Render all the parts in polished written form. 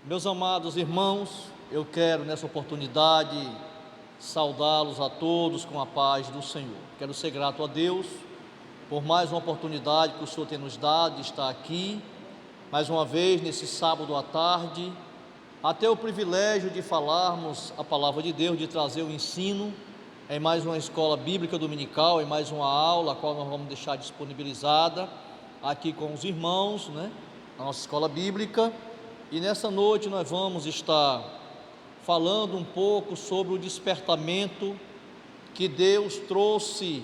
Meus amados irmãos, eu quero nessa oportunidade saudá-los a todos com a paz do Senhor. Quero ser grato a Deus por mais uma oportunidade que o Senhor tem nos dado de estar aqui, mais uma vez nesse sábado à tarde, até o privilégio de falarmos a palavra de Deus, de trazer o ensino em mais uma escola bíblica dominical, em mais uma aula, a qual nós vamos deixar disponibilizada aqui com os irmãos, na nossa escola bíblica. E nessa noite nós vamos estar falando um pouco sobre o despertamento que Deus trouxe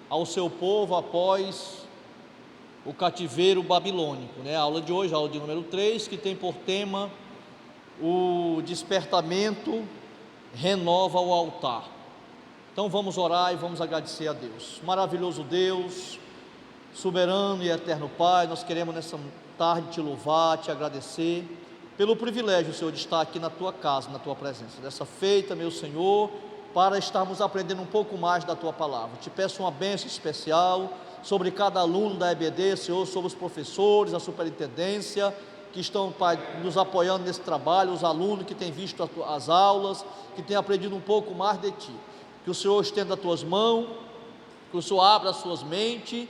ao seu povo após o cativeiro babilônico, A aula de hoje, a aula de número 3, que tem por tema o despertamento renova o altar. Então vamos orar e vamos agradecer a Deus. Maravilhoso Deus, soberano e eterno Pai, nós queremos nessa tarde te louvar, te agradecer pelo privilégio, Senhor, de estar aqui na tua casa, na tua presença, dessa feita, meu Senhor, para estarmos aprendendo um pouco mais da tua palavra. Te peço uma bênção especial sobre cada aluno da EBD, Senhor, sobre os professores, a superintendência, que estão, Pai, nos apoiando nesse trabalho, os alunos que têm visto as aulas, que têm aprendido um pouco mais de Ti. Que o Senhor estenda as tuas mãos, que o Senhor abra as suas mentes,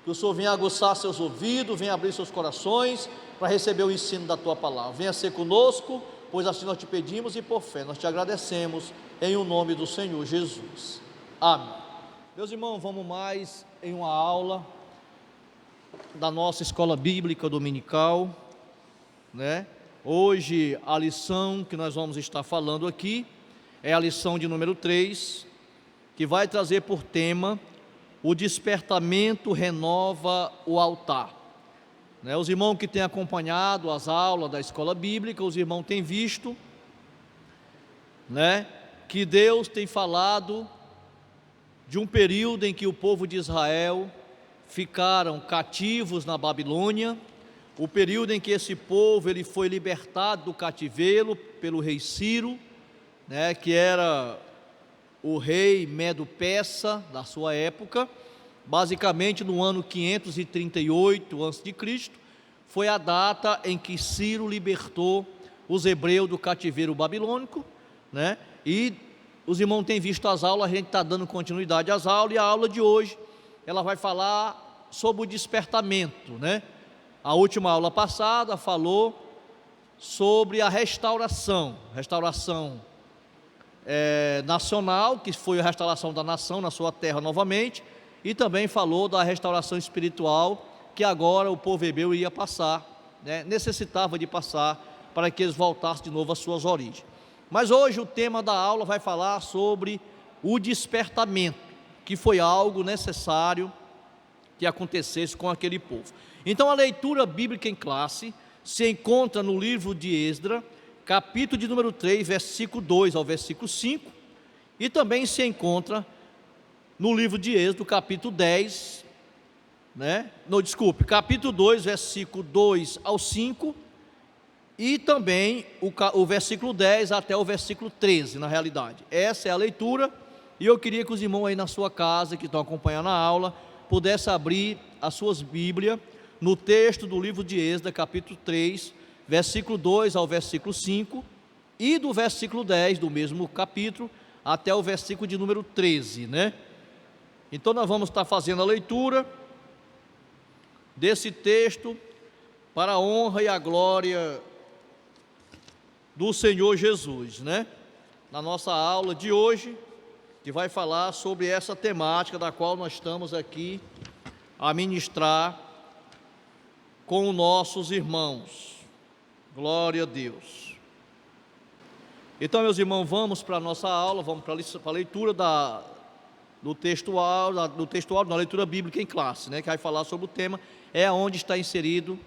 que o Senhor venha aguçar seus ouvidos, venha abrir seus corações para receber o ensino da Tua palavra. Venha ser conosco, pois assim nós te pedimos e por fé nós te agradecemos, em o nome do Senhor Jesus. Amém. Meus irmãos, vamos mais em uma aula da nossa escola bíblica dominical, Hoje a lição que nós vamos estar falando aqui é a lição de número 3, que vai trazer por tema o despertamento renova o altar. Os irmãos que têm acompanhado as aulas da escola bíblica, os irmãos têm visto, que Deus tem falado de um período em que o povo de Israel ficaram cativos na Babilônia, o período em que esse povo ele foi libertado do cativeiro pelo rei Ciro, que era o rei Medo-Persa da sua época. Basicamente no ano 538 a.C., foi a data em que Ciro libertou os hebreus do cativeiro babilônico, E os irmãos têm visto as aulas, a gente está dando continuidade às aulas, e a aula de hoje, ela vai falar sobre o despertamento, A última aula passada falou sobre a restauração nacional, que foi a restauração da nação na sua terra novamente, e também falou da restauração espiritual, que agora o povo hebreu ia passar, necessitava de passar, para que eles voltassem de novo às suas origens. Mas hoje o tema da aula vai falar sobre o despertamento, que foi algo necessário que acontecesse com aquele povo. Então a leitura bíblica em classe se encontra no livro de Esdras, capítulo de número 3, versículo 2 ao versículo 5, e também se encontra no livro de Êxodo, capítulo 10, capítulo 2, versículo 2 ao 5, e também o versículo 10 até o versículo 13, na realidade. Essa é a leitura, e eu queria que os irmãos aí na sua casa, que estão acompanhando a aula, pudessem abrir as suas Bíblias no texto do livro de Êxodo, capítulo 3, versículo 2 ao versículo 5, e do versículo 10 do mesmo capítulo até o versículo de número 13, Então nós vamos estar fazendo a leitura desse texto para a honra e a glória do Senhor Jesus, Na nossa aula de hoje, que vai falar sobre essa temática da qual nós estamos aqui a ministrar com nossos irmãos. Glória a Deus. Então, meus irmãos, vamos para a nossa aula, vamos para a leitura do textual, na leitura bíblica em classe, que vai falar sobre o tema, é onde está inserido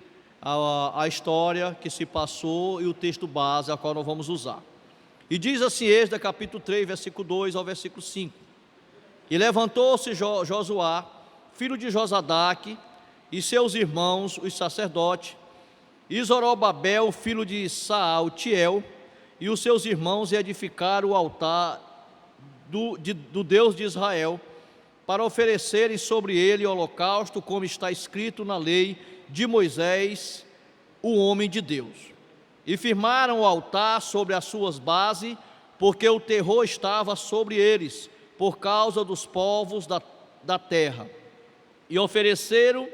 a história que se passou e o texto base a qual nós vamos usar. E diz assim, Êxodo capítulo 3, versículo 2 ao versículo 5. E levantou-se Josué, filho de Josadaque, e seus irmãos, os sacerdotes, e Zorobabel, filho de Saltiel, e os seus irmãos, e edificaram o altar do Deus de Israel, para oferecerem sobre ele holocausto, como está escrito na lei de Moisés, o homem de Deus. e firmaram o altar sobre as suas bases, porque o terror estava sobre eles, por causa dos povos da terra. E ofereceram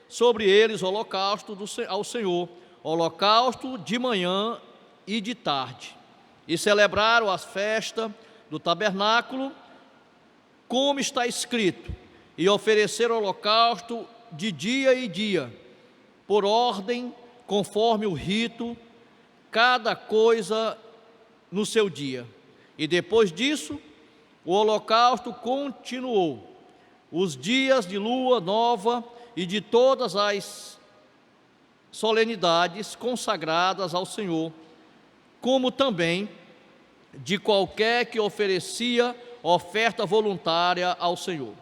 sobre eles holocausto ao Senhor, holocausto de manhã e de tarde. E celebraram a festa do tabernáculo, como está escrito, e ofereceram holocausto de dia e dia, por ordem, conforme o rito, cada coisa no seu dia. E depois disso, o holocausto continuou, os dias de lua nova e de todas as solenidades consagradas ao Senhor, como também de qualquer que oferecia oferta voluntária ao Senhor.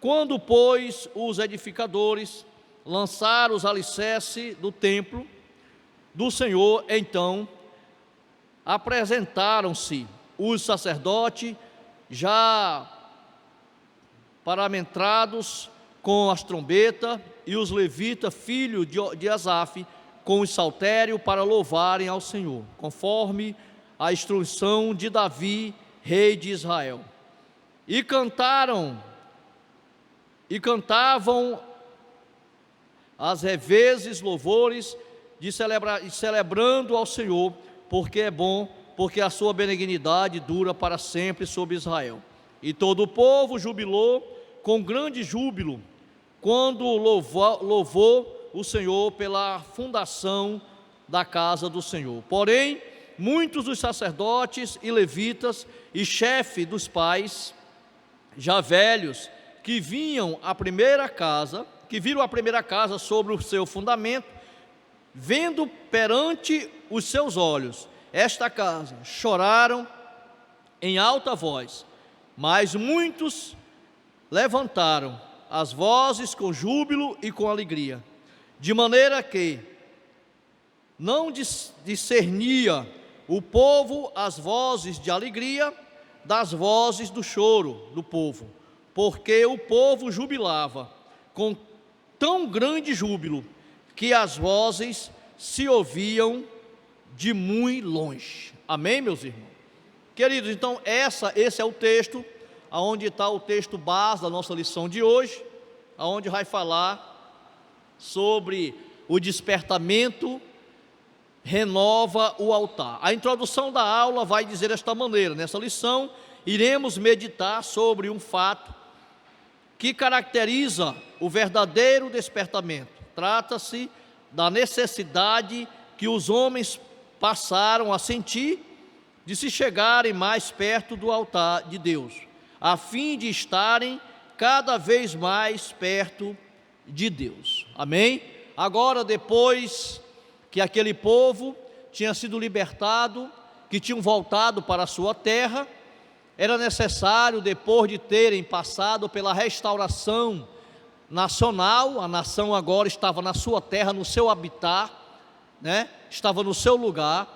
Quando, pois, os edificadores lançaram os alicerces do templo do Senhor, então apresentaram-se os sacerdotes já parametrados com as trombetas, e os levitas, filhos de Asaf, com o saltério, para louvarem ao Senhor, conforme a instrução de Davi, rei de Israel. E cantavam as revezes louvores, celebrando ao Senhor, porque é bom, porque a sua benignidade dura para sempre sobre Israel. E todo o povo jubilou com grande júbilo, quando louvou o Senhor pela fundação da casa do Senhor. Porém, muitos dos sacerdotes e levitas e chefes dos pais, já velhos, que viram a primeira casa sobre o seu fundamento, vendo perante os seus olhos esta casa, choraram em alta voz, mas muitos levantaram as vozes com júbilo e com alegria, de maneira que não discernia o povo as vozes de alegria das vozes do choro do povo, porque o povo jubilava com tão grande júbilo que as vozes se ouviam de muito longe. Amém, meus irmãos? Queridos, então esse é o texto, aonde está o texto base da nossa lição de hoje, aonde vai falar sobre o despertamento renova o altar. A introdução da aula vai dizer desta maneira: nessa lição iremos meditar sobre um fato que caracteriza o verdadeiro despertamento. Trata-se da necessidade que os homens passaram a sentir de se chegarem mais perto do altar de Deus, a fim de estarem cada vez mais perto de Deus. Amém? Agora, depois que aquele povo tinha sido libertado, que tinham voltado para a sua terra, era necessário, depois de terem passado pela restauração nacional, a nação agora estava na sua terra, no seu habitat, estava no seu lugar,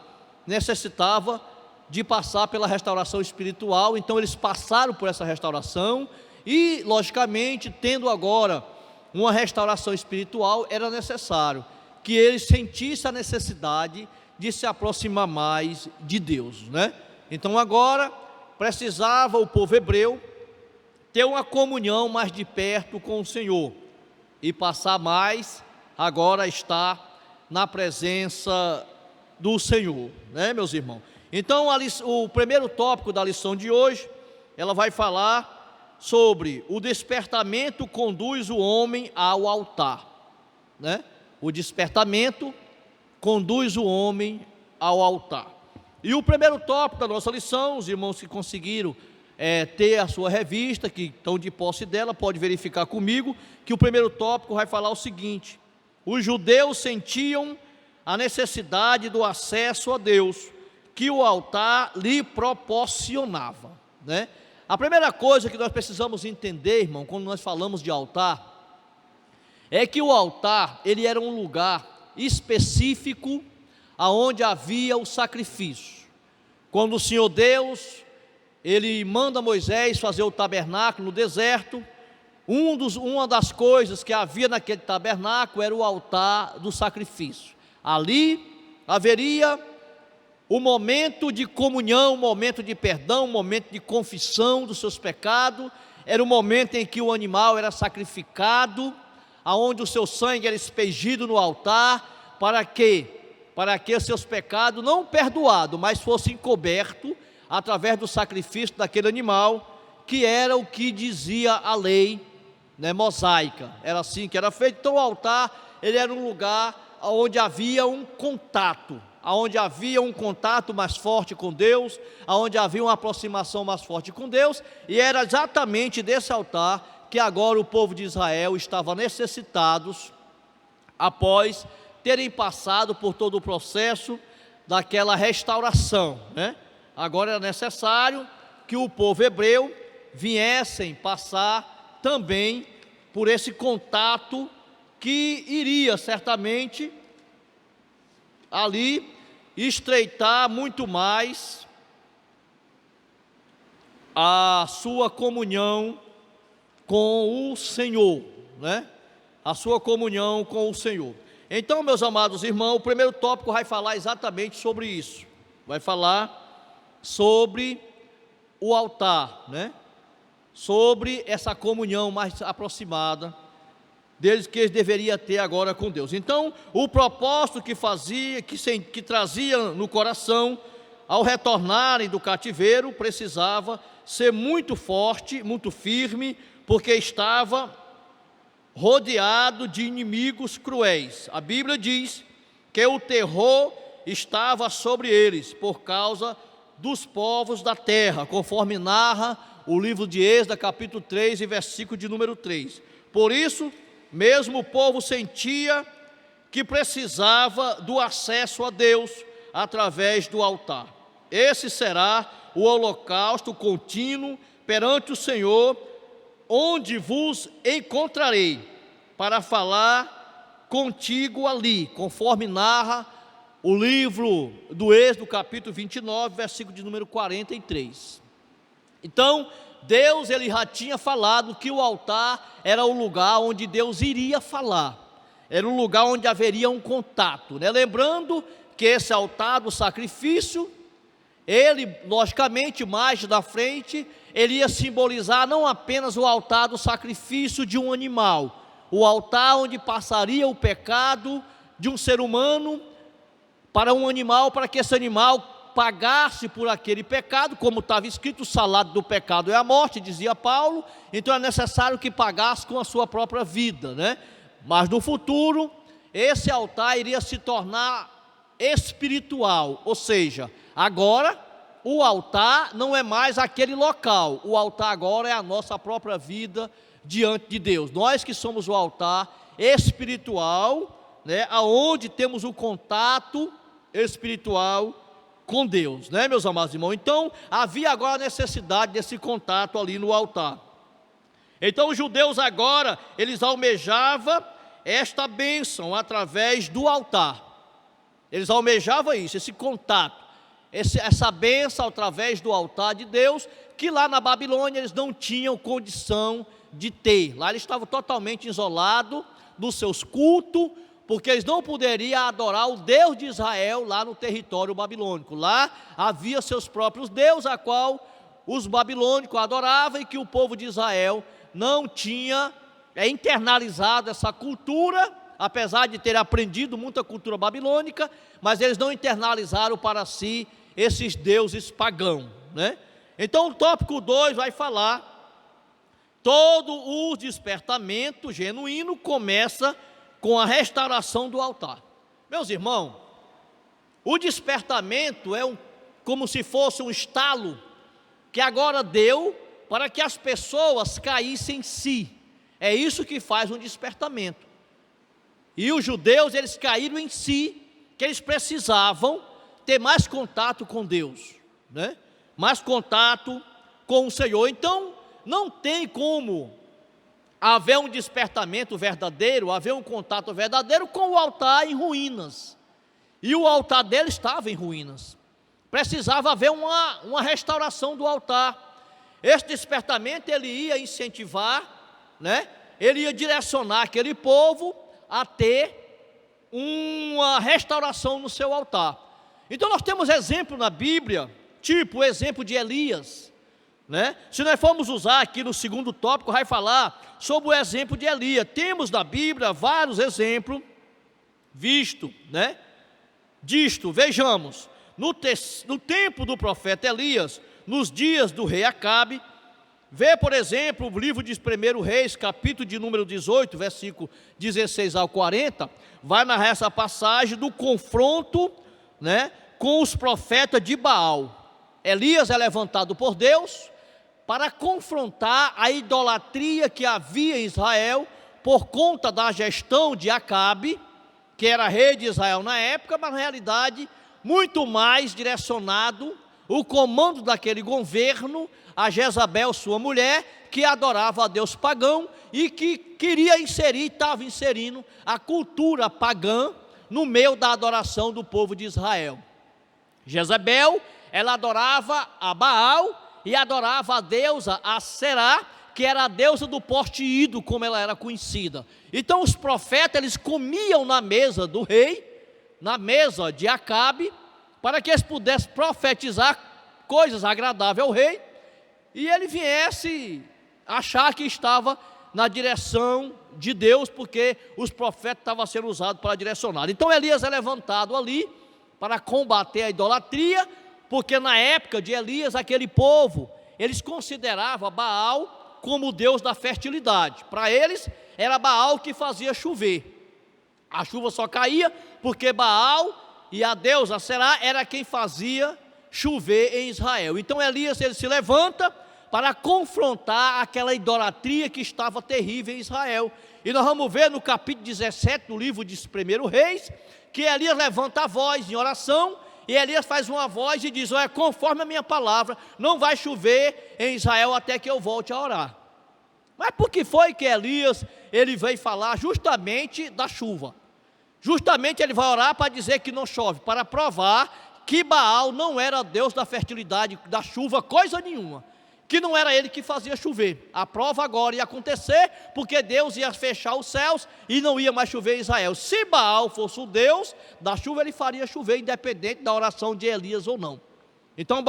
necessitava de passar pela restauração espiritual. Então eles passaram por essa restauração e, logicamente, tendo agora uma restauração espiritual, era necessário que eles sentissem a necessidade de se aproximar mais de Deus, Então agora precisava o povo hebreu ter uma comunhão mais de perto com o Senhor e passar mais, agora estar na presença do Senhor, meus irmãos? Então o primeiro tópico da lição de hoje, ela vai falar sobre o despertamento conduz o homem ao altar, O despertamento conduz o homem ao altar. E o primeiro tópico da nossa lição, os irmãos que conseguiram ter a sua revista, que estão de posse dela, pode verificar comigo, que o primeiro tópico vai falar o seguinte: os judeus sentiam a necessidade do acesso a Deus, que o altar lhe proporcionava, A primeira coisa que nós precisamos entender, irmão, quando nós falamos de altar, é que o altar, ele era um lugar específico aonde havia o sacrifício. Quando o Senhor Deus, ele manda Moisés fazer o tabernáculo no deserto, uma das coisas que havia naquele tabernáculo era o altar do sacrifício. Ali haveria o momento de comunhão, o momento de perdão, o momento de confissão dos seus pecados. Era o momento em que o animal era sacrificado, aonde o seu sangue era expelido no altar, para que os seus pecados, não perdoados, mas fossem cobertos através do sacrifício daquele animal, que era o que dizia a lei, né, mosaica. Era assim que era feito. Então o altar, ele era um lugar onde havia um contato, onde havia um contato mais forte com Deus, onde havia uma aproximação mais forte com Deus, e era exatamente desse altar que agora o povo de Israel estava necessitados, após terem passado por todo o processo daquela restauração, né? Agora era necessário que o povo hebreu viessem passar também por esse contato que iria certamente ali estreitar muito mais a sua comunhão com o Senhor, né? A sua comunhão com o Senhor. Então, meus amados irmãos, o primeiro tópico vai falar exatamente sobre isso. Vai falar sobre o altar, né? Sobre essa comunhão mais aproximada deles que eles deveriam ter agora com Deus. Então, o propósito que trazia no coração ao retornarem do cativeiro precisava ser muito forte, muito firme, porque estava rodeado de inimigos cruéis. A Bíblia diz que o terror estava sobre eles por causa dos povos da terra, conforme narra o livro de Êxodo, capítulo 3, e versículo de número 3. Por isso, mesmo o povo sentia que precisava do acesso a Deus através do altar. Esse será o holocausto contínuo perante o Senhor, onde vos encontrarei para falar contigo ali, conforme narra o livro do Êxodo, capítulo 29, versículo de número 43. Então, Deus, ele já tinha falado que o altar era o lugar onde Deus iria falar, era um lugar onde haveria um contato, né? Lembrando que esse altar do sacrifício, ele, logicamente, mais da frente, ele ia simbolizar não apenas o altar do sacrifício de um animal, o altar onde passaria o pecado de um ser humano para um animal, para que esse animal pagasse por aquele pecado, como estava escrito, o salário do pecado é a morte, dizia Paulo. Então é necessário que pagasse com a sua própria vida, né? Mas no futuro, esse altar iria se tornar espiritual, ou seja, agora o altar não é mais aquele local, o altar agora é a nossa própria vida diante de Deus. Nós que somos o altar espiritual, né? Aonde temos o contato espiritual com Deus, né, meus amados irmãos? Então, havia agora a necessidade desse contato ali no altar. Então, os judeus agora, eles almejavam esta bênção através do altar. Eles almejavam isso, esse contato, essa bênção através do altar de Deus, que lá na Babilônia eles não tinham condição de ter. Lá eles estavam totalmente isolados dos seus cultos, porque eles não poderiam adorar o Deus de Israel lá no território babilônico. Lá havia seus próprios deuses, a qual os babilônicos adoravam, e que o povo de Israel não tinha internalizado essa cultura, apesar de ter aprendido muita cultura babilônica, mas eles não internalizaram para si esses deuses pagãos, né? Então o tópico 2 vai falar, todo o despertamento genuíno começa com a restauração do altar. Meus irmãos, o despertamento é como se fosse um estalo que agora deu para que as pessoas caíssem em si. É isso que faz um despertamento. E os judeus, eles caíram em si, que eles precisavam ter mais contato com Deus, né? Mais contato com o Senhor. Então, não tem como haver um despertamento verdadeiro, haver um contato verdadeiro com o altar em ruínas. E o altar dele estava em ruínas. Precisava haver uma restauração do altar. Este despertamento, ele ia incentivar, né? Ele ia direcionar aquele povo a ter uma restauração no seu altar. Então nós temos exemplo na Bíblia, tipo o exemplo de Elias, né? Se nós formos usar aqui no segundo tópico, vai falar sobre o exemplo de Elias. Temos na Bíblia vários exemplos disto. Vejamos, no tempo do profeta Elias, nos dias do rei Acabe, vê, por exemplo, o livro de 1 Reis, capítulo de número 18, versículo 16 ao 40, vai narrar essa passagem do confronto, né, com os profetas de Baal. Elias é levantado por Deus para confrontar a idolatria que havia em Israel por conta da gestão de Acabe, que era rei de Israel na época, mas na realidade muito mais direcionado o comando daquele governo a Jezabel, sua mulher, que adorava a Deus pagão e que queria estava inserindo a cultura pagã no meio da adoração do povo de Israel. Jezabel, ela adorava a Baal e adorava a deusa Aserá, que era a deusa do poste ídolo, como ela era conhecida. Então os profetas, eles comiam na mesa do rei, na mesa de Acabe, para que eles pudessem profetizar coisas agradáveis ao rei, e ele viesse achar que estava na direção de Deus, porque os profetas estavam sendo usados para direcionar. Então Elias é levantado ali para combater a idolatria, porque na época de Elias, aquele povo, eles consideravam Baal como o deus da fertilidade. Para eles, era Baal que fazia chover. A chuva só caía porque Baal e a deusa Será era quem fazia chover em Israel. Então Elias, ele se levanta para confrontar aquela idolatria que estava terrível em Israel. E nós vamos ver no capítulo 17 do livro de 1 Reis, que Elias levanta a voz em oração, e Elias faz uma voz e diz: olha, conforme a minha palavra, não vai chover em Israel até que eu volte a orar. Mas por que foi que Elias, ele veio falar justamente da chuva? Justamente ele vai orar para dizer que não chove, para provar que Baal não era Deus da fertilidade, da chuva, coisa nenhuma, que não era ele que fazia chover. A prova agora ia acontecer, porque Deus ia fechar os céus e não ia mais chover em Israel. Se Baal fosse o Deus da chuva, ele faria chover, independente da oração de Elias ou não. Então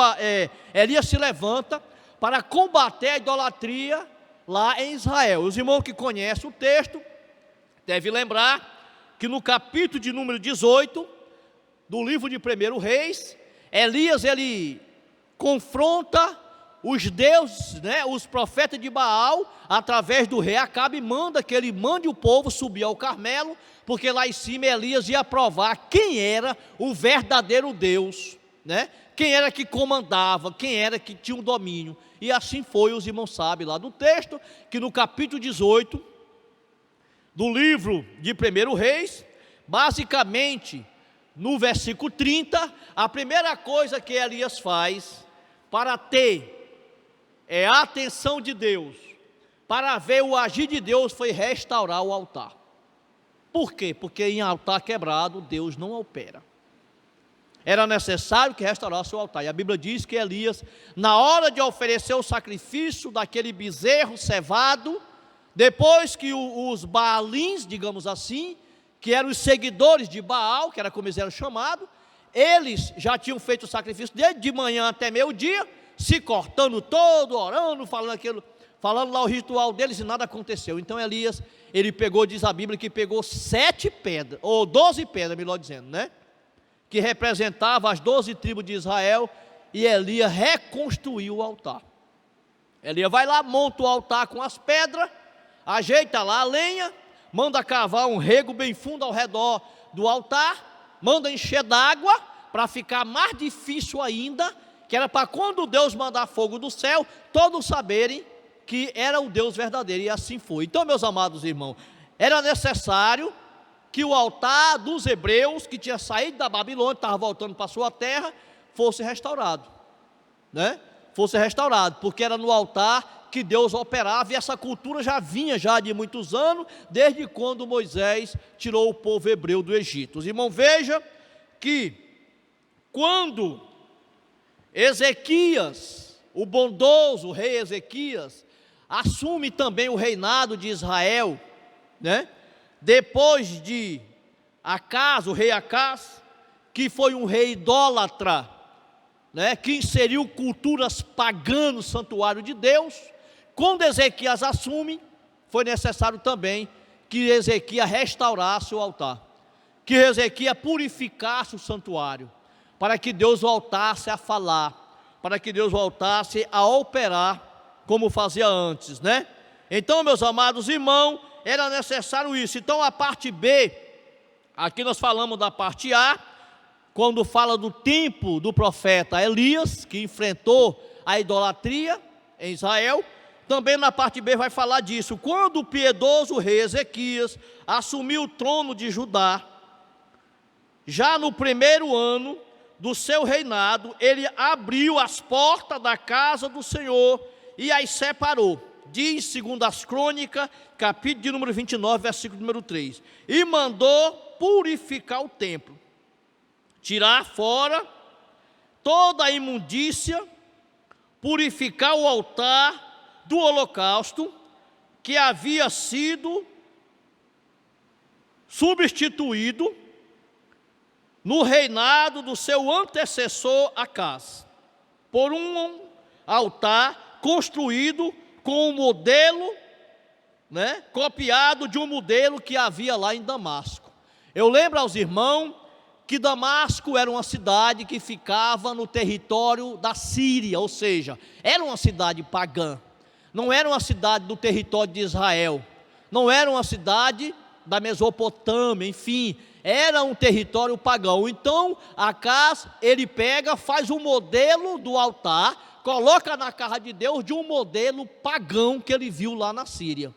Elias se levanta para combater a idolatria lá em Israel. Os irmãos que conhecem o texto devem lembrar que no capítulo de número 18 do livro de 1 Reis, Elias, ele confronta os deuses, os profetas de Baal, através do rei Acabe, manda que ele mande o povo subir ao Carmelo, porque lá em cima Elias ia provar quem era o verdadeiro Deus, quem era que comandava, quem era que tinha o domínio. E assim foi, os irmãos sabem lá do texto, que no capítulo 18 do livro de 1 Reis, basicamente no versículo 30, a primeira coisa que Elias faz para ter a atenção de Deus, para ver o agir de Deus, foi restaurar o altar. Por quê? Porque em altar quebrado Deus não opera. Era necessário que restaurasse o altar. E a Bíblia diz que Elias, na hora de oferecer o sacrifício daquele bezerro cevado, depois que os Baalins, digamos assim, que eram os seguidores de Baal, que era como eles eram chamados, eles já tinham feito o sacrifício desde de manhã até meio-dia, se cortando todo, orando, falando lá o ritual deles, e nada aconteceu. Então Elias, ele pegou, diz a Bíblia, que pegou 7 pedras, ou 12 pedras, melhor dizendo, que representava as 12 tribos de Israel, e Elias reconstruiu o altar. Elias vai lá, monta o altar com as pedras, ajeita lá a lenha, manda cavar um rego bem fundo ao redor do altar, manda encher d'água, para ficar mais difícil ainda, que era para quando Deus mandar fogo do céu, todos saberem que era o Deus verdadeiro, e assim foi. Então, meus amados irmãos, era necessário que o altar dos hebreus, que tinha saído da Babilônia, estava voltando para a sua terra, fosse restaurado, fosse restaurado, porque era no altar que Deus operava, e essa cultura já vinha já de muitos anos, desde quando Moisés tirou o povo hebreu do Egito. Os irmãos, veja que quando Ezequias, o bondoso rei Ezequias, assume também o reinado de Israel, depois de Acas, o rei Acas, que foi um rei idólatra, né, que inseriu culturas pagãs no santuário de Deus. Quando Ezequias assume, foi necessário também que Ezequias restaurasse o altar, que Ezequias purificasse o santuário, para que Deus voltasse a falar, para que Deus voltasse a operar como fazia antes, né? Então, meus amados irmãos, era necessário isso. Então, a parte B, aqui nós falamos da parte A, quando fala do tempo do profeta Elias, que enfrentou a idolatria em Israel. Também na parte B vai falar disso. Quando o piedoso rei Ezequias assumiu o trono de Judá, já no primeiro ano do seu reinado, ele abriu as portas da casa do Senhor e as separou. Diz, segundo as Crônicas, capítulo de número 29, versículo número 3. E mandou purificar o templo, tirar fora toda a imundícia, purificar o altar do holocausto, que havia sido substituído no reinado do seu antecessor Acas, por um altar construído com um modelo, né, copiado de um modelo que havia lá em Damasco. Eu lembro aos irmãos que Damasco era uma cidade que ficava no território da Síria, ou seja, era uma cidade pagã, não era uma cidade do território de Israel, não era uma cidade da Mesopotâmia, enfim, era um território pagão. Então, Acas, ele pega, faz um modelo do altar, coloca na casa de Deus de um modelo pagão que ele viu lá na Síria.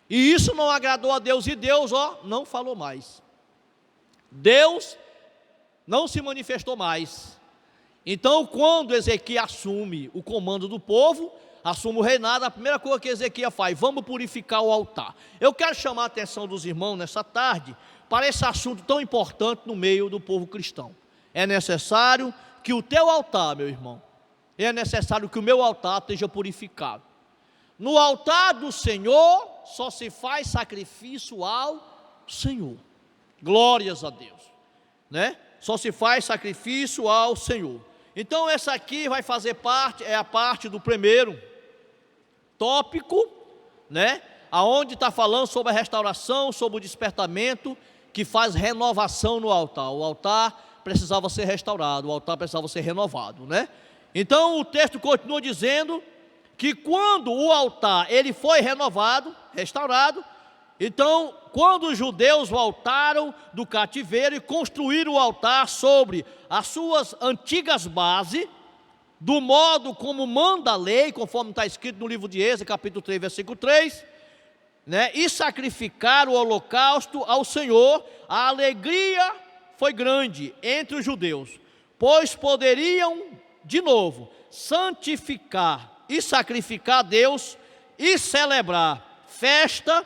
E isso não agradou a Deus, e Deus, não falou mais. Deus não se manifestou mais. Então, quando Ezequias assume o comando do povo, assume o reinado, a primeira coisa que Ezequias faz, vamos purificar o altar. Eu quero chamar a atenção dos irmãos nessa tarde para esse assunto tão importante no meio do povo cristão. É necessário que o teu altar, meu irmão, é necessário que o meu altar esteja purificado. No altar do Senhor só se faz sacrifício ao Senhor. Glórias a Deus, né? Só se faz sacrifício ao Senhor. Então essa aqui vai fazer parte, é a parte do primeiro tópico, né? Aonde está falando sobre a restauração, sobre o despertamento, que faz renovação no altar. O altar precisava ser restaurado, o altar precisava ser renovado, né? Então o texto continua dizendo que quando o altar ele foi renovado, restaurado, então quando os judeus voltaram do cativeiro e construíram o altar sobre as suas antigas bases, do modo como manda a lei, conforme está escrito no livro de Êxodo, capítulo 3, versículo 3, né, e sacrificaram o holocausto ao Senhor, a alegria foi grande entre os judeus, pois poderiam de novo santificar e sacrificar a Deus e celebrar festa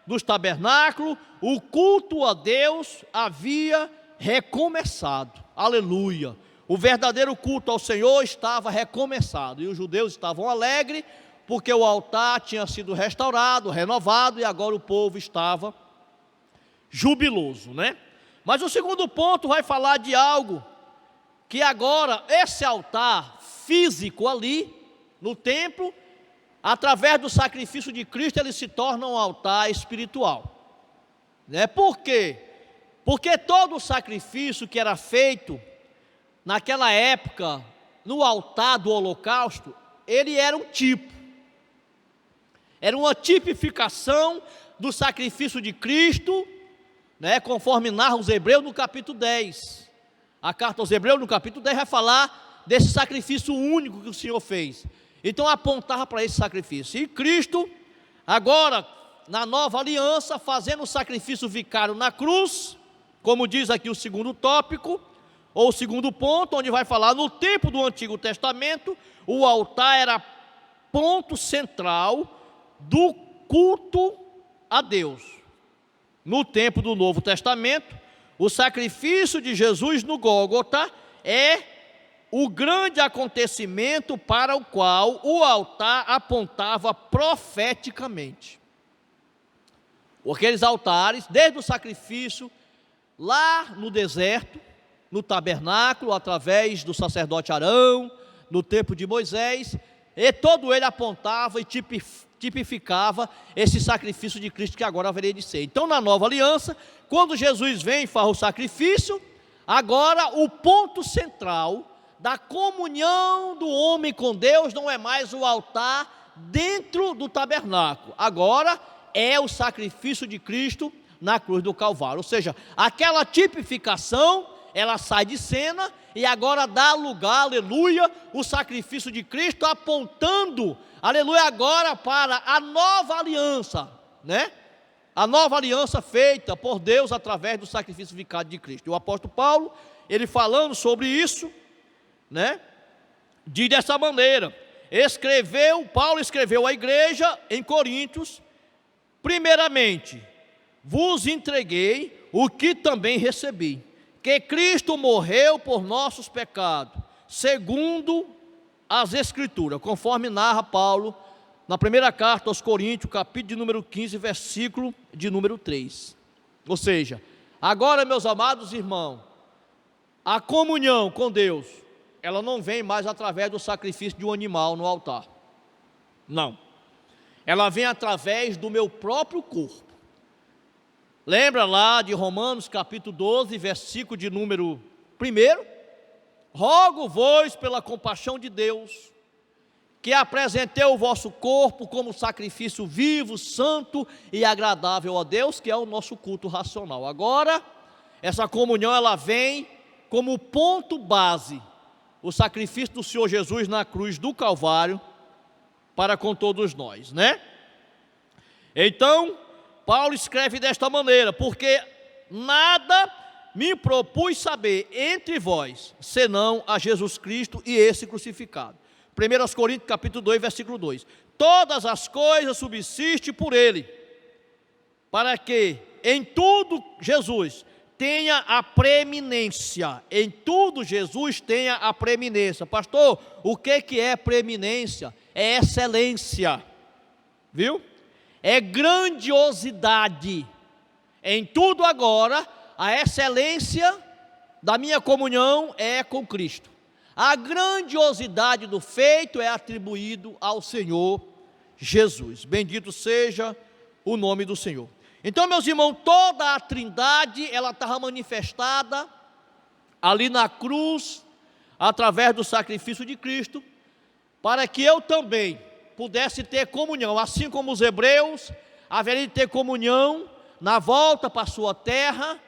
dos tabernáculos. O culto a Deus havia recomeçado, aleluia. O verdadeiro culto ao Senhor estava recomeçado, e os judeus estavam alegres, porque o altar tinha sido restaurado, renovado, e agora o povo estava jubiloso, né? Mas o segundo ponto vai falar de algo, que agora esse altar físico ali, no templo, através do sacrifício de Cristo, ele se torna um altar espiritual, né? Por quê? Porque todo o sacrifício que era feito naquela época, no altar do holocausto, ele era um tipo, era uma tipificação do sacrifício de Cristo, né, conforme narra os Hebreus no capítulo 10, a carta aos Hebreus no capítulo 10 vai falar desse sacrifício único que o Senhor fez, então apontava para esse sacrifício, e Cristo, agora, na nova aliança, fazendo o sacrifício vicário na cruz, como diz aqui o segundo tópico, ou o segundo ponto, onde vai falar, no tempo do Antigo Testamento, o altar era ponto central do culto a Deus. No tempo do Novo Testamento, o sacrifício de Jesus no Gólgota é o grande acontecimento para o qual o altar apontava profeticamente. Aqueles altares, desde o sacrifício lá no deserto, no tabernáculo, através do sacerdote Arão, no tempo de Moisés, e todo ele apontava e tipificava esse sacrifício de Cristo que agora haveria de ser. Então, na nova aliança, quando Jesus vem e faz o sacrifício, agora o ponto central da comunhão do homem com Deus não é mais o altar dentro do tabernáculo, agora é o sacrifício de Cristo na cruz do Calvário. Ou seja, aquela tipificação, ela sai de cena e agora dá lugar, aleluia, o sacrifício de Cristo apontando, aleluia, agora para a nova aliança, né? A nova aliança feita por Deus através do sacrifício vicário de Cristo. E o apóstolo Paulo, ele falando sobre isso, né? Diz dessa maneira, Paulo escreveu à igreja em Coríntios: primeiramente, vos entreguei o que também recebi, que Cristo morreu por nossos pecados, segundo as Escrituras, conforme narra Paulo na primeira carta aos Coríntios, capítulo de número 15, versículo de número 3. Ou seja, agora, meus amados irmãos, a comunhão com Deus, ela não vem mais através do sacrifício de um animal no altar. Não. Ela vem através do meu próprio corpo. Lembra lá de Romanos capítulo 12, versículo de número 1? Rogo-vos pela compaixão de Deus, que apresentei o vosso corpo como sacrifício vivo, santo e agradável a Deus, que é o nosso culto racional. Agora, essa comunhão, ela vem como ponto base, o sacrifício do Senhor Jesus na cruz do Calvário, para com todos nós, né? Então, Paulo escreve desta maneira: porque nada me propus saber entre vós, senão a Jesus Cristo e esse crucificado. 1 Coríntios capítulo 2, versículo 2. Todas as coisas subsistem por ele, para que em tudo Jesus tenha a preeminência. Em tudo Jesus tenha a preeminência. Pastor, o que é preeminência? É excelência, viu? É grandiosidade. Em tudo agora, a excelência da minha comunhão é com Cristo. A grandiosidade do feito é atribuído ao Senhor Jesus. Bendito seja o nome do Senhor. Então, meus irmãos, toda a trindade, ela estava manifestada ali na cruz, através do sacrifício de Cristo, para que eu também pudesse ter comunhão, assim como os hebreus haveriam de ter comunhão na volta para a sua terra,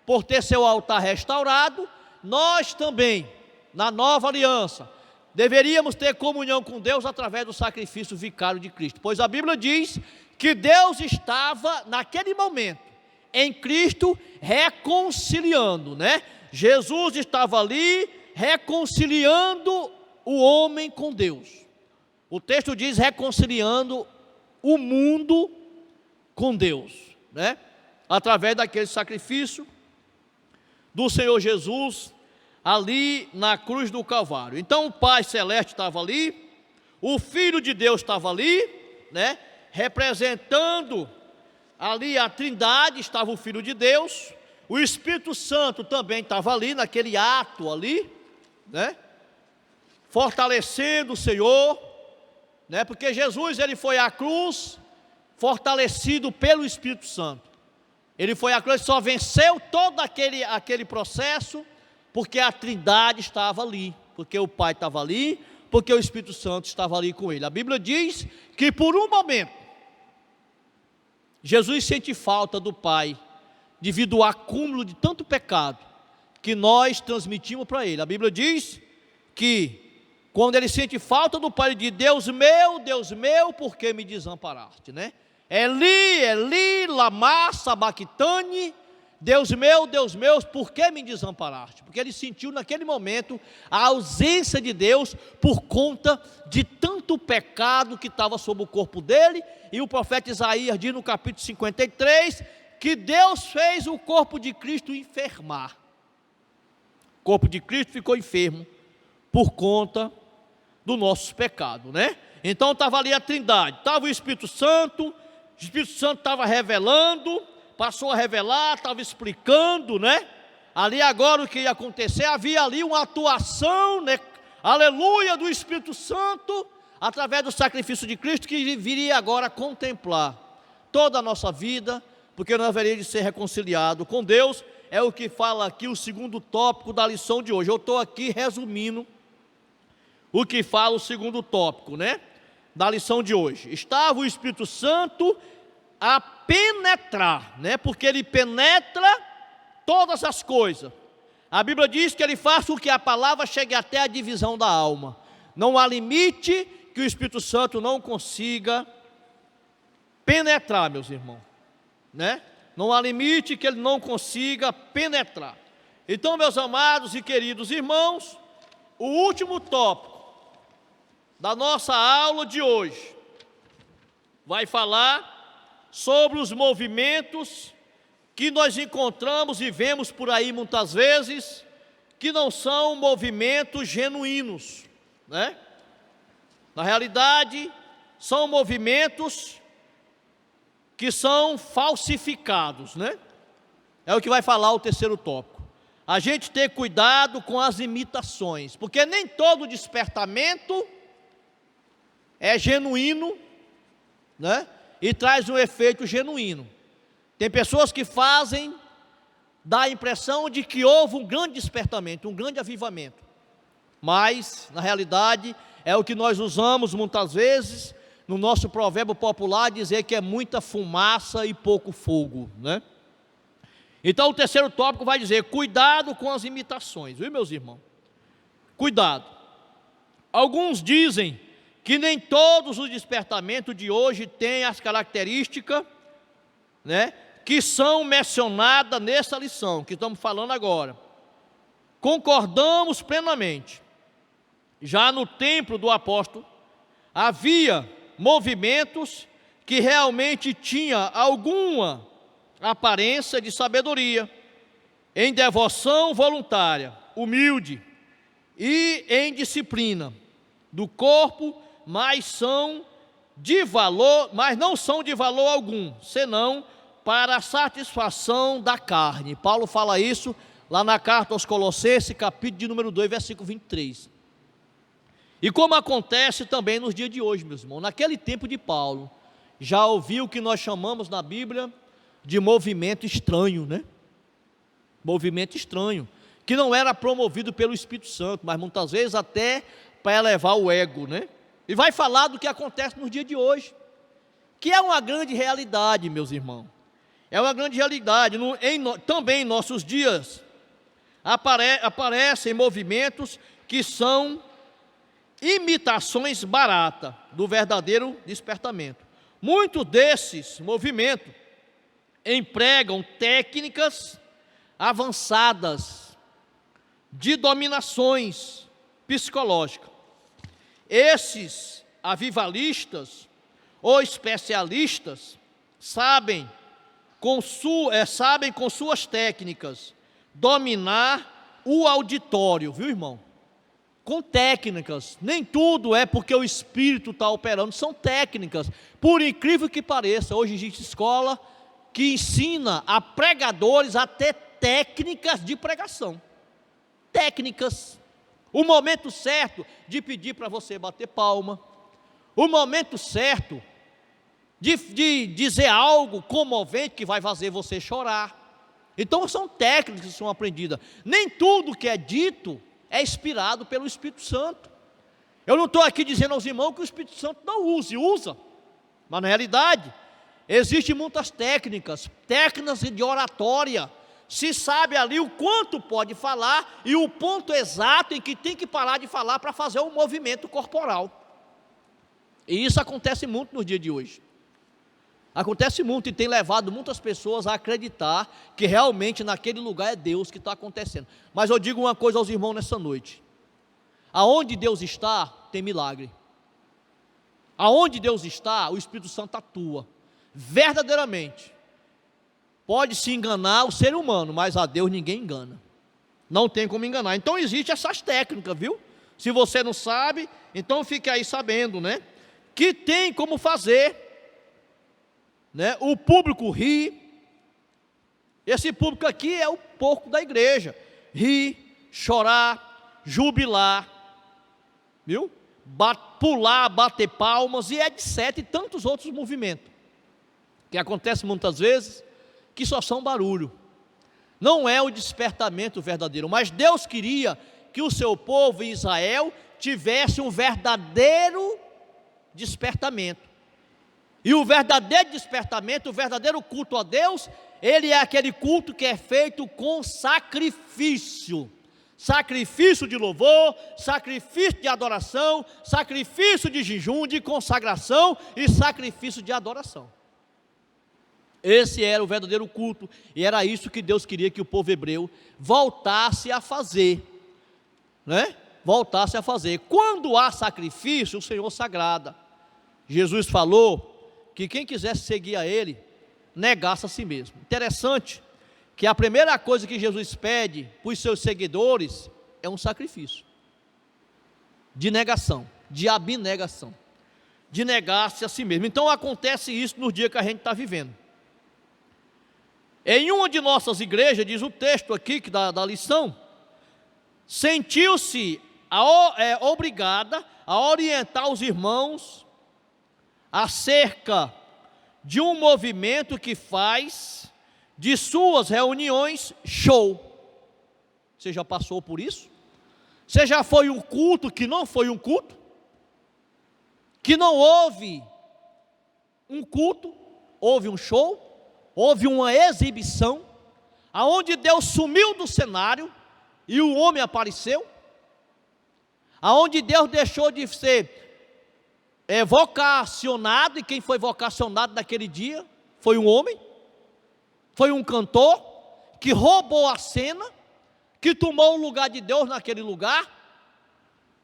por ter seu altar restaurado. Nós também, na nova aliança, deveríamos ter comunhão com Deus através do sacrifício vicário de Cristo, pois a Bíblia diz que Deus estava naquele momento em Cristo reconciliando, né? Jesus estava ali reconciliando o homem com Deus. O texto diz reconciliando o mundo com Deus, né? Através daquele sacrifício do Senhor Jesus ali na cruz do Calvário. Então o Pai Celeste estava ali, o Filho de Deus estava ali, né? Representando ali a Trindade, estava o Filho de Deus, o Espírito Santo também estava ali, naquele ato ali, né? Fortalecendo o Senhor, né? Porque Jesus, ele foi à cruz fortalecido pelo Espírito Santo. Ele foi à cruz, só venceu todo aquele processo, porque a Trindade estava ali, porque o Pai estava ali, porque o Espírito Santo estava ali com ele. A Bíblia diz que por um momento, Jesus sente falta do Pai, devido ao acúmulo de tanto pecado, que nós transmitimos para ele. A Bíblia diz que, quando ele sente falta do Pai, ele diz: Deus meu, por que me desamparaste, né? Eli, Eli, lama sabachthani, Deus meu, por que me desamparaste? Porque ele sentiu naquele momento a ausência de Deus por conta de tanto pecado que estava sobre o corpo dele. E o profeta Isaías diz no capítulo 53 que Deus fez o corpo de Cristo enfermar. O corpo de Cristo ficou enfermo por conta do nosso pecado, né? Então estava ali a Trindade, estava o Espírito Santo estava revelando, passou a revelar, estava explicando, né? Ali agora o que ia acontecer, havia ali uma atuação, né? Aleluia, do Espírito Santo, através do sacrifício de Cristo, que viria agora contemplar toda a nossa vida, porque nós haveríamos de ser reconciliado com Deus. É o que fala aqui o segundo tópico da lição de hoje. Eu estou aqui resumindo o que fala o segundo tópico, né? Da lição de hoje. Estava o Espírito Santo a penetrar, né? Porque ele penetra todas as coisas. A Bíblia diz que ele faz com que a palavra chegue até a divisão da alma. Não há limite que o Espírito Santo não consiga penetrar, meus irmãos, né? Não há limite que ele não consiga penetrar. Então, meus amados e queridos irmãos, o último tópico da nossa aula de hoje vai falar sobre os movimentos que nós encontramos e vemos por aí muitas vezes, que não são movimentos genuínos, né? Na realidade, são movimentos que são falsificados, né? É o que vai falar o terceiro tópico. A gente ter cuidado com as imitações, porque nem todo despertamento é genuíno, né? E traz um efeito genuíno. Tem pessoas que fazem, dá a impressão de que houve um grande despertamento, um grande avivamento, mas na realidade é o que nós usamos muitas vezes no nosso provérbio popular, dizer que é muita fumaça e pouco fogo, né? Então o terceiro tópico vai dizer, cuidado com as imitações, viu, meus irmãos? Cuidado. Alguns dizem que nem todos os despertamentos de hoje têm as características, né, que são mencionadas nessa lição que estamos falando agora. Concordamos plenamente. Já no templo do apóstolo havia movimentos que realmente tinha alguma aparência de sabedoria, em devoção voluntária, humilde e em disciplina do corpo, mas não são de valor algum, senão para a satisfação da carne. Paulo fala isso lá na carta aos Colossenses, capítulo de número 2, versículo 23. E como acontece também nos dias de hoje, meus irmãos, naquele tempo de Paulo, já ouviu o que nós chamamos na Bíblia de movimento estranho, né? Movimento estranho, que não era promovido pelo Espírito Santo, mas muitas vezes até para elevar o ego, né? E vai falar do que acontece nos dias de hoje, que é uma grande realidade, meus irmãos. É uma grande realidade. Também em nossos dias aparecem movimentos que são imitações baratas do verdadeiro despertamento. Muitos desses movimentos empregam técnicas avançadas de dominações psicológicas. Esses avivalistas ou especialistas sabem com suas técnicas dominar o auditório, viu, irmão? Com técnicas, nem tudo é porque o Espírito está operando, são técnicas, por incrível que pareça. Hoje existe escola que ensina a pregadores até técnicas de pregação, técnicas, o momento certo de pedir para você bater palma, o momento certo de dizer algo comovente que vai fazer você chorar. Então são técnicas que são aprendidas, nem tudo que é dito é inspirado pelo Espírito Santo. Eu não estou aqui dizendo aos irmãos que o Espírito Santo não usa, mas na realidade, existem muitas técnicas de oratória, se sabe ali o quanto pode falar e o ponto exato em que tem que parar de falar para fazer um movimento corporal. E isso acontece muito nos dias de hoje. Acontece muito e tem levado muitas pessoas a acreditar que realmente naquele lugar é Deus que está acontecendo. Mas eu digo uma coisa aos irmãos nessa noite: aonde Deus está, tem milagre. Aonde Deus está, o Espírito Santo atua, verdadeiramente. Pode se enganar o ser humano, mas a Deus ninguém engana. Não tem como enganar. Então existem essas técnicas, viu? Se você não sabe, então fique aí sabendo, né? Que tem como fazer, né, o público rir, Esse público aqui é o porco da igreja. Rir, chorar, jubilar, viu? Pular, bater palmas e etc. E tantos outros movimentos que acontecem muitas vezes, que só são barulho. Não é o despertamento verdadeiro, mas Deus queria que o seu povo em Israel tivesse um verdadeiro despertamento. E o verdadeiro despertamento, o verdadeiro culto a Deus, ele é aquele culto que é feito com sacrifício. Sacrifício de louvor, sacrifício de adoração, sacrifício de jejum, de consagração e sacrifício de adoração. Esse era o verdadeiro culto, e era isso que Deus queria que o povo hebreu voltasse a fazer, né? Voltasse a fazer. Quando há sacrifício, o Senhor se agrada. Jesus falou que quem quisesse seguir a Ele, negasse a si mesmo. Interessante que a primeira coisa que Jesus pede para os seus seguidores é um sacrifício de negação, de abnegação, de negar-se a si mesmo. Então acontece isso no dia que a gente está vivendo. Em uma de nossas igrejas, diz o texto aqui da lição, sentiu-se obrigada a orientar os irmãos acerca de um movimento que faz de suas reuniões show. Você já passou por isso? Você já foi um culto que não foi um culto? Que não houve um culto, houve um show, houve uma exibição, aonde Deus sumiu do cenário e o homem apareceu, aonde Deus deixou de ser vocacionado, e quem foi vocacionado naquele dia foi um homem, foi um cantor que roubou a cena, que tomou o lugar de Deus naquele lugar.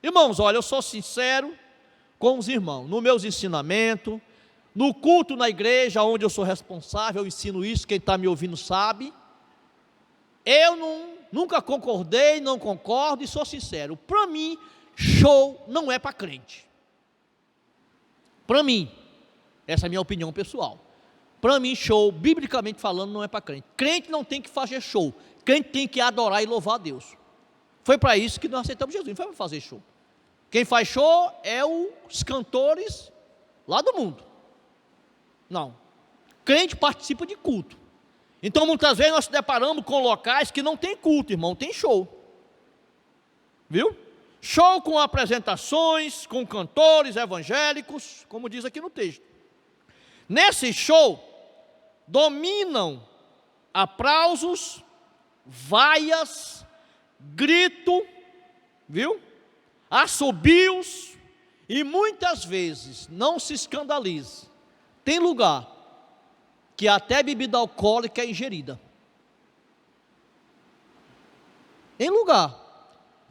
Irmãos, olha, eu sou sincero com os irmãos, nos meus ensinamentos, no culto na igreja onde eu sou responsável, eu ensino isso, quem está me ouvindo sabe. Eu nunca concordei, não concordo e sou sincero. Para mim, show não é para crente. Para mim, essa é a minha opinião pessoal. Para mim, show, biblicamente falando, não é para crente. Crente não tem que fazer show. Crente tem que adorar e louvar a Deus. Foi para isso que nós aceitamos Jesus, não foi para fazer show. Quem faz show é os cantores lá do mundo. Não. Crente participa de culto. Então, muitas vezes nós nos deparamos com locais que não tem culto, irmão, tem show. Viu? Show com apresentações, com cantores evangélicos, como diz aqui no texto. Nesse show, dominam aplausos, vaias, grito, viu? Assobios, e muitas vezes, não se escandalize, tem lugar que até bebida alcoólica é ingerida. Em lugar.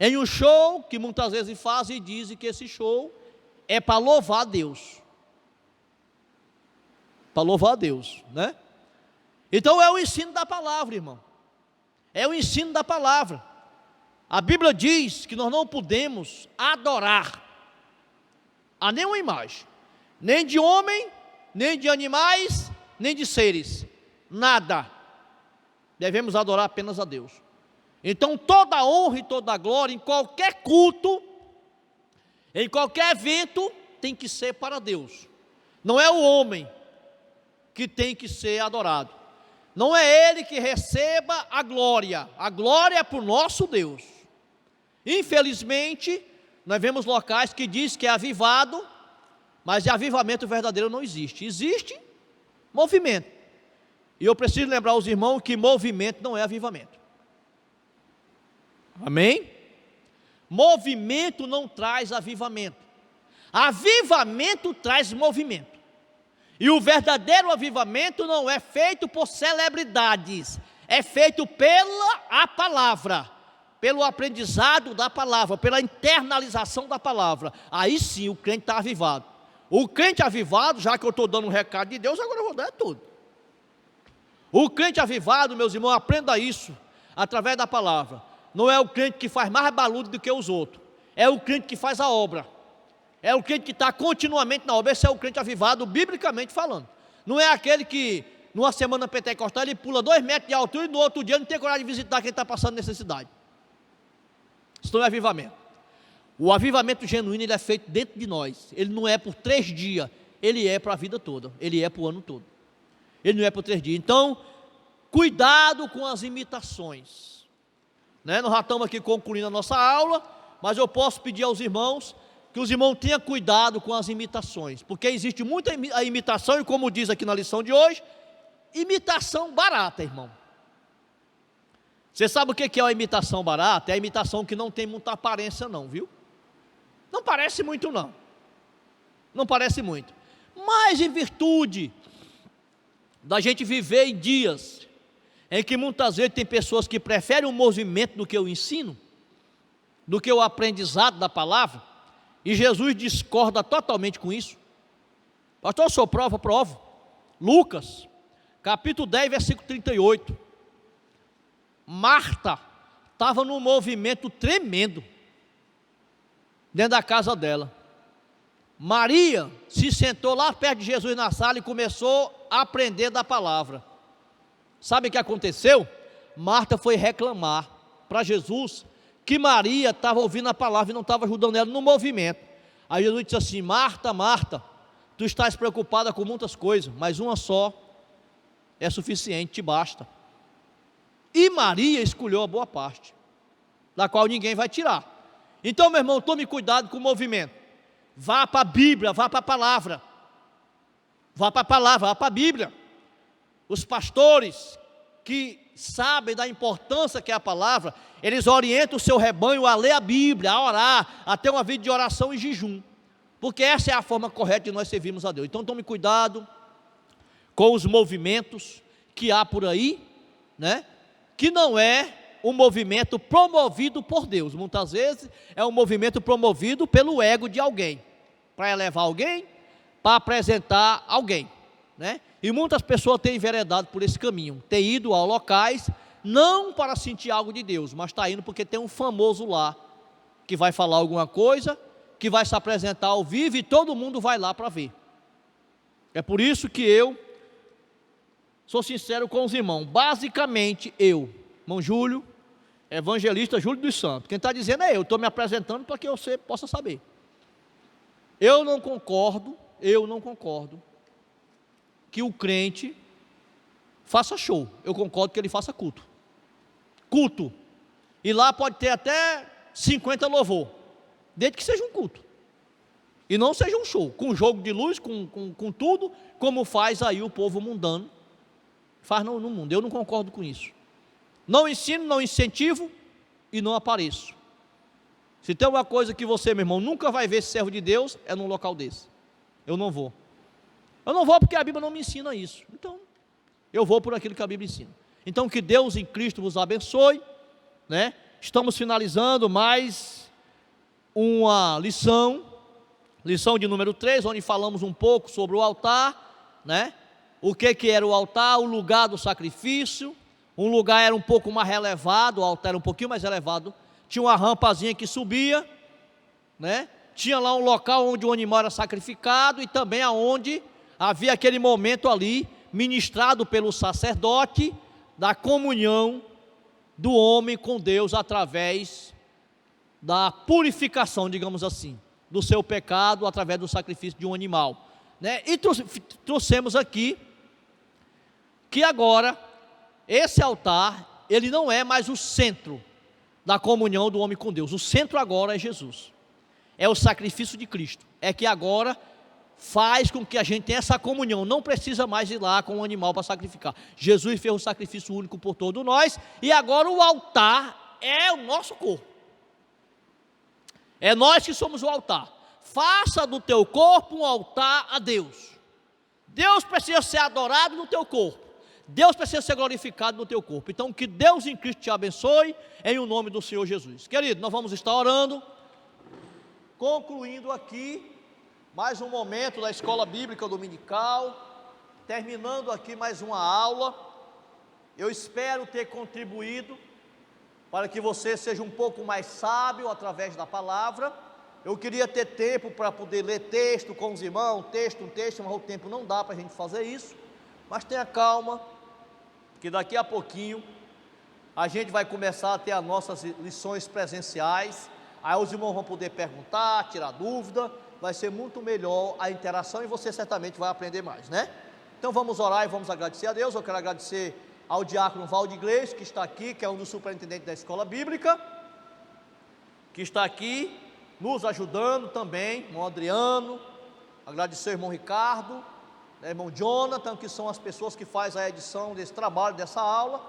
Em um show que muitas vezes fazem e dizem que esse show é para louvar a Deus. Para louvar a Deus, né? Então é o ensino da palavra, irmão. É o ensino da palavra. A Bíblia diz que nós não podemos adorar a nenhuma imagem, nem de homem, nem de animais, nem de seres, nada. Devemos adorar apenas a Deus. Então toda a honra e toda a glória, em qualquer culto, em qualquer evento, tem que ser para Deus. Não é o homem que tem que ser adorado. Não é ele que receba a glória é para o nosso Deus. Infelizmente, nós vemos locais que diz que é avivado, mas avivamento verdadeiro não existe. Existe movimento. E eu preciso lembrar aos irmãos que movimento não é avivamento. Amém? Movimento não traz avivamento. Avivamento traz movimento. E o verdadeiro avivamento não é feito por celebridades, é feito pela palavra, pelo aprendizado da palavra, pela internalização da palavra. Aí sim o crente está avivado. O crente avivado, já que eu estou dando um recado de Deus, agora eu vou dar tudo. O crente avivado, meus irmãos, aprenda isso através da palavra. Não é o crente que faz mais barulho do que os outros, é o crente que faz a obra. É o crente que está continuamente na obra. Esse é o crente avivado, biblicamente falando. Não é aquele que numa semana pentecostal, ele pula 2 metros de altura e no outro dia não tem coragem de visitar quem está passando necessidade. Isso não é avivamento. O avivamento genuíno, ele é feito dentro de nós. Ele não é por 3 dias, ele é para a vida toda, ele é para o ano todo. Ele não é por 3 dias. Então, cuidado com as imitações, né? Nós já estamos aqui concluindo a nossa aula, mas eu posso pedir aos irmãos que os irmãos tenham cuidado com as imitações, porque existe muita imitação, e como diz aqui na lição de hoje, imitação barata, irmão. Você sabe o que é uma imitação barata? É a imitação que não tem muita aparência não, viu? Não parece muito não, não parece muito, mas em virtude da gente viver em dias em que muitas vezes tem pessoas que preferem o movimento do que o ensino, do que o aprendizado da palavra, e Jesus discorda totalmente com isso. Pastor, eu sou prova, provo. Lucas, capítulo 10, versículo 38. Marta estava num movimento tremendo dentro da casa dela. Maria se sentou lá perto de Jesus na sala e começou a aprender da palavra. Sabe o que aconteceu? Marta foi reclamar para Jesus que Maria estava ouvindo a palavra e não estava ajudando ela no movimento. Aí Jesus disse assim: Marta, Marta, tu estás preocupada com muitas coisas, mas uma só é suficiente, te basta. E Maria escolheu a boa parte, da qual ninguém vai tirar. Então, meu irmão, tome cuidado com o movimento. Vá para a Bíblia, vá para a palavra. Vá para a palavra, vá para a Bíblia. Os pastores que sabem da importância que é a palavra, eles orientam o seu rebanho a ler a Bíblia, a orar, a ter uma vida de oração e jejum, porque essa é a forma correta de nós servirmos a Deus. Então tome cuidado com os movimentos que há por aí, né? Que não é um movimento promovido por Deus, muitas vezes é um movimento promovido pelo ego de alguém, para elevar alguém, para apresentar alguém, né? E muitas pessoas têm enveredado por esse caminho, têm ido a locais, não para sentir algo de Deus, mas está indo porque tem um famoso lá, que vai falar alguma coisa, que vai se apresentar ao vivo e todo mundo vai lá para ver. É por isso que eu sou sincero com os irmãos, basicamente eu, irmão Júlio, evangelista Júlio dos Santos, quem está dizendo é eu, estou me apresentando para que você possa saber. Eu não concordo que o crente faça show, eu concordo que ele faça culto, e lá pode ter até 50 louvor, desde que seja um culto, e não seja um show, com jogo de luz, com tudo, como faz aí o povo mundano, faz no mundo. Eu não concordo com isso, não ensino, não incentivo, e não apareço. Se tem uma coisa que você, meu irmão, nunca vai ver esse servo de Deus, é num local desse. Eu não vou porque a Bíblia não me ensina isso, então eu vou por aquilo que a Bíblia ensina. Então que Deus em Cristo vos abençoe, né? Estamos finalizando mais uma lição de número 3, onde falamos um pouco sobre o altar, né? O que era o altar, o lugar do sacrifício. Um lugar era um pouco mais elevado, o altar era um pouquinho mais elevado, tinha uma rampazinha que subia, né? Tinha lá um local onde o animal era sacrificado, e também aonde havia aquele momento ali, ministrado pelo sacerdote, da comunhão do homem com Deus, através da purificação, digamos assim, do seu pecado, através do sacrifício de um animal, né? E trouxemos aqui, que agora, esse altar, ele não é mais o centro da comunhão do homem com Deus, o centro agora é Jesus, é o sacrifício de Cristo, é que agora faz com que a gente tenha essa comunhão, não precisa mais ir lá com um animal para sacrificar. Jesus fez o sacrifício único por todos nós, e agora o altar é o nosso corpo, é nós que somos o altar. Faça do teu corpo um altar a Deus. Deus precisa ser adorado no teu corpo, Deus precisa ser glorificado no teu corpo. Então que Deus em Cristo te abençoe, em o nome do Senhor Jesus. Querido, nós vamos estar orando, concluindo aqui mais um momento da escola bíblica dominical, terminando aqui mais uma aula. Eu espero ter contribuído para que você seja um pouco mais sábio através da palavra. Eu queria ter tempo para poder ler texto com os irmãos, um texto, mas o tempo não dá para a gente fazer isso, Mas tenha calma, que daqui a pouquinho a gente vai começar a ter as nossas lições presenciais. Aí os irmãos vão poder perguntar, tirar dúvida, vai ser muito melhor a interação e você certamente vai aprender mais, né? Então vamos orar e vamos agradecer a Deus. Eu quero agradecer ao diácono Valdiglês, que está aqui, que é um dos superintendentes da escola bíblica, que está aqui nos ajudando também, irmão Adriano, agradecer ao irmão Ricardo, irmão Jonathan, que são as pessoas que fazem a edição desse trabalho, dessa aula,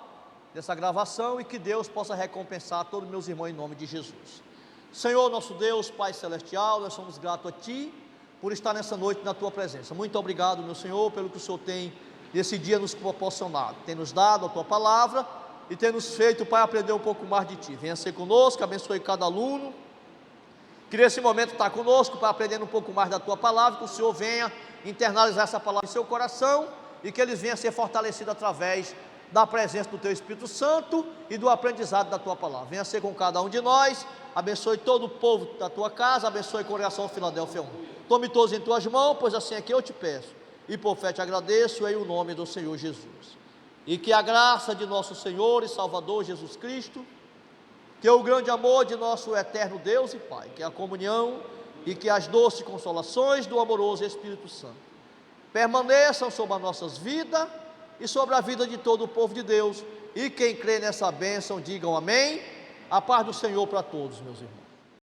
dessa gravação, e que Deus possa recompensar todos os meus irmãos em nome de Jesus. Senhor, nosso Deus, Pai Celestial, nós somos gratos a Ti, por estar nessa noite na Tua presença. Muito obrigado, meu Senhor, pelo que o Senhor tem, nesse dia, nos proporcionado, tem nos dado a Tua palavra, e tem nos feito, Pai, aprender um pouco mais de Ti. Venha ser conosco, abençoe cada aluno, que nesse momento está conosco, para aprender um pouco mais da Tua palavra, que o Senhor venha internalizar essa palavra em seu coração, e que eles venham a ser fortalecidos através da presença do Teu Espírito Santo e do aprendizado da Tua palavra. Venha ser com cada um de nós, abençoe todo o povo da Tua casa, abençoe a congregação Filadélfia 1. Tome todos em Tuas mãos, pois assim é que eu te peço, e por fé te agradeço, em o nome do Senhor Jesus. E que a graça de nosso Senhor e Salvador Jesus Cristo, que é o grande amor de nosso eterno Deus e Pai, que é a comunhão e que as doces consolações do amoroso Espírito Santo permaneçam sobre as nossas vidas e sobre a vida de todo o povo de Deus, e quem crê nessa bênção, digam amém. A paz do Senhor para todos, meus irmãos.